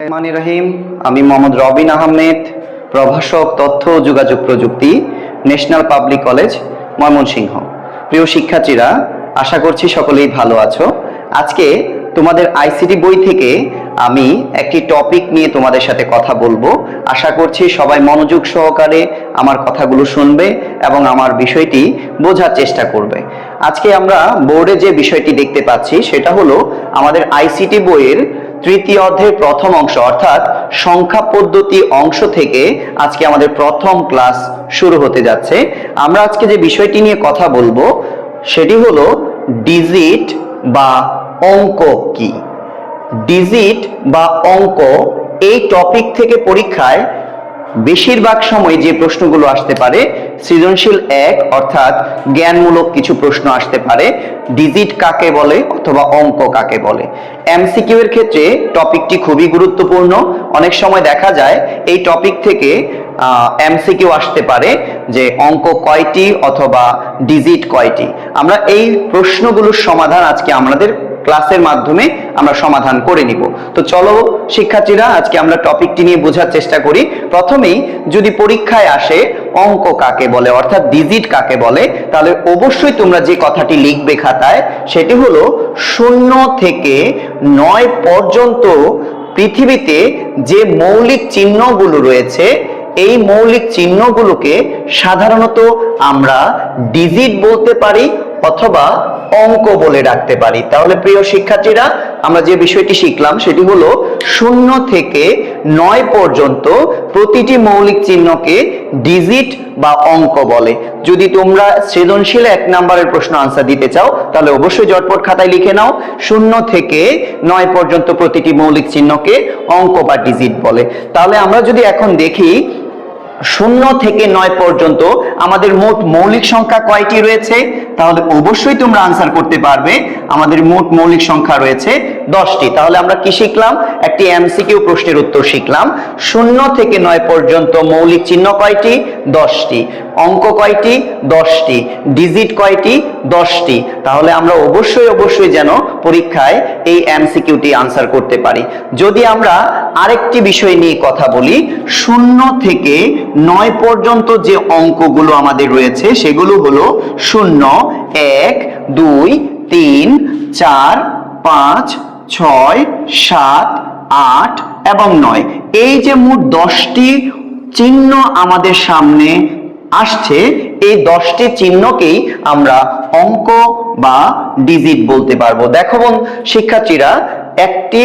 রহমানির রহিম। আমি মোহাম্মদ রবিন আহমেদ, প্রভাষক তথ্য ও যোগাযোগ প্রযুক্তি, ন্যাশনাল পাবলিক কলেজ, ময়মনসিংহ। প্রিয় শিক্ষার্থীরা, আশা করছি সকলেই ভালো আছো। আজকে তোমাদের আইসিটি বই থেকে আমি একটি টপিক নিয়ে তোমাদের সাথে কথা বলবো। আশা করছি সবাই মনোযোগ সহকারে আমার কথাগুলো শুনবে এবং আমার বিষয়টি বোঝার চেষ্টা করবে। আজকে আমরা বোর্ডে যে বিষয়টি দেখতে পাচ্ছি সেটা হলো আমাদের আইসিটি বইয়ের তৃতীয় অধ্যায়ের প্রথম অংশ অর্থাৎ সংখ্যা পদ্ধতি অংশ থেকে আজকে আমাদের প্রথম ক্লাস শুরু হতে যাচ্ছে। আমরা আজকে যে বিষয়টি নিয়ে কথা বলবো সেটি হলো ডিজিট বা অঙ্ক কি। ডিজিট বা অঙ্ক এই টপিক থেকে পরীক্ষায় বেশিরভাগ সময় যে প্রশ্নগুলো আসতে পারে, সৃজনশীল 1 অর্থাৎ জ্ঞানমূলক কিছু প্রশ্ন আসতে পারে। ডিজিট কাকে বলে অথবা অঙ্ক কাকে বলে। এমসিকিউ এর ক্ষেত্রে টপিকটি খুবই গুরুত্বপূর্ণ। অনেক সময় দেখা যায় এই টপিক থেকে এমসিকিউ আসতে পারে যে অঙ্ক কয়টি অথবা ডিজিট কয়টি। আমরা এই প্রশ্নগুলোর সমাধান আজকে আমাদের ক্লাসের মাধ্যমে আমরা সমাধান করে নিব। তো চলো শিক্ষার্থীরা, আজকে আমরা টপিকটি নিয়ে বোঝার চেষ্টা করি। প্রথমেই যদি পরীক্ষায় আসে অঙ্ক কাকে বলে অর্থাৎ ডিজিট কাকে বলে, তাহলে অবশ্যই তোমরা যে কথাটি লিখবে খাতায় সেটি হলো 0 থেকে 9 পর্যন্ত পৃথিবীতে যে মৌলিক চিহ্নগুলো রয়েছে এই মৌলিক চিহ্নগুলোকে সাধারণত আমরা ডিজিট বলতে পারি অথবা অঙ্ক বলে ডাকতে পারি। তাহলে প্রিয় শিক্ষার্থীরা, আমরা যে বিষয়টি শিখলাম সেটি হলো 0 থেকে 9 পর্যন্ত প্রতিটি মৌলিক চিহ্নকে ডিজিট বা অঙ্ক বলে। যদি তোমরা সৃজনশীল 1 নম্বরের প্রশ্ন আনসার দিতে চাও তাহলে অবশ্যই জটপট খাতায় লিখে নাও 0 থেকে 9 পর্যন্ত প্রতিটি মৌলিক চিহ্নকে অঙ্ক বা ডিজিট বলে। তাহলে আমরা যদি এখন দেখি 0 থেকে 9 পর্যন্ত আমাদের মোট মৌলিক সংখ্যা কয়টি রয়েছে, তাহলে অবশ্যই তোমরা আনসার করতে পারবে আমাদের মোট মৌলিক সংখ্যা রয়েছে 10টি। তাহলে আমরা কি শিখলাম? একটি এমসিকিউ প্রশ্নের উত্তর শিখলাম। 0 থেকে 9 পর্যন্ত মৌলিক চিহ্ন কয়টি? 10টি। অঙ্ক কয়টি? 10টি। ডিজিট কয়টি? 10টি। তাহলে আমরা অবশ্যই যেন পরীক্ষায় এই এমসিকিউটি আনসার করতে পারি। যদি আমরা আরেকটি বিষয় নিয়ে কথা বলি, 0 থেকে 9 পর্যন্ত যে অঙ্কগুলো আমাদের রয়েছে সেগুলো হলো 0, 1, 2, 3, 4, 5, 6, 7, 8 এবং 9। এই যে মোট 10টি চিহ্ন আমাদের সামনে আসছে, এই 10টি চিহ্নকেই আমরা অঙ্ক বা ডিজিট বলতে পারবো। দেখো শিক্ষার্থীরা, একটি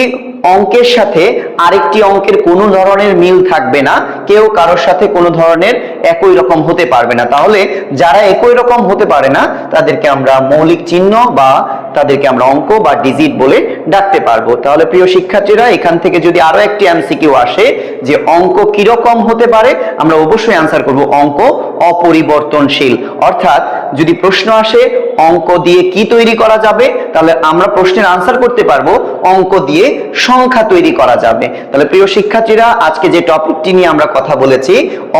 অঙ্কের সাথে আরেকটি অঙ্কের কোনো ধরনের মিল থাকবে না, কেউ কারোর সাথে কোনো ধরনের একই রকম হতে পারবে না। তাহলে যারা একই রকম হতে পারে না তাদেরকে আমরা মৌলিক চিহ্ন বা তাদেরকে আমরা অঙ্ক বা ডিজিট বলে ডাকতে পারবো। তাহলে প্রিয় শিক্ষার্থীরা, এখান থেকে যদি আরো একটি এমসিকিউ আসে যে অঙ্ক কিরকম হতে পারে, আমরা অবশ্যই আনসার করব অঙ্ক অপরিবর্তনশীল। অর্থাৎ যদি প্রশ্ন আসে অঙ্ক দিয়ে কি তৈরি করা যাবে, তাহলে আমরা প্রশ্নের আনসার করতে পারবো অঙ্ক দিয়ে সংখ্যা তৈরি করা যাবে। তাহলে প্রিয় শিক্ষার্থীরা, আজকে যে টপিকটি নিয়ে আমরা কথা বলেছি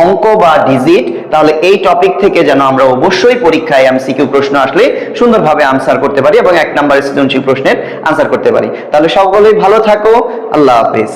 অঙ্ক বা ডিজিট, তাহলে এই টপিক থেকে যেন আমরা অবশ্যই পরীক্ষায় এমসিকিউ প্রশ্ন আসলে সুন্দরভাবে আনসার করতে পারি এবং 1 নম্বরের সৃজনশীল প্রশ্নের আনসার করতে পারি। তাহলে সকলেই ভালো থাকো। আল্লাহ হাফেজ।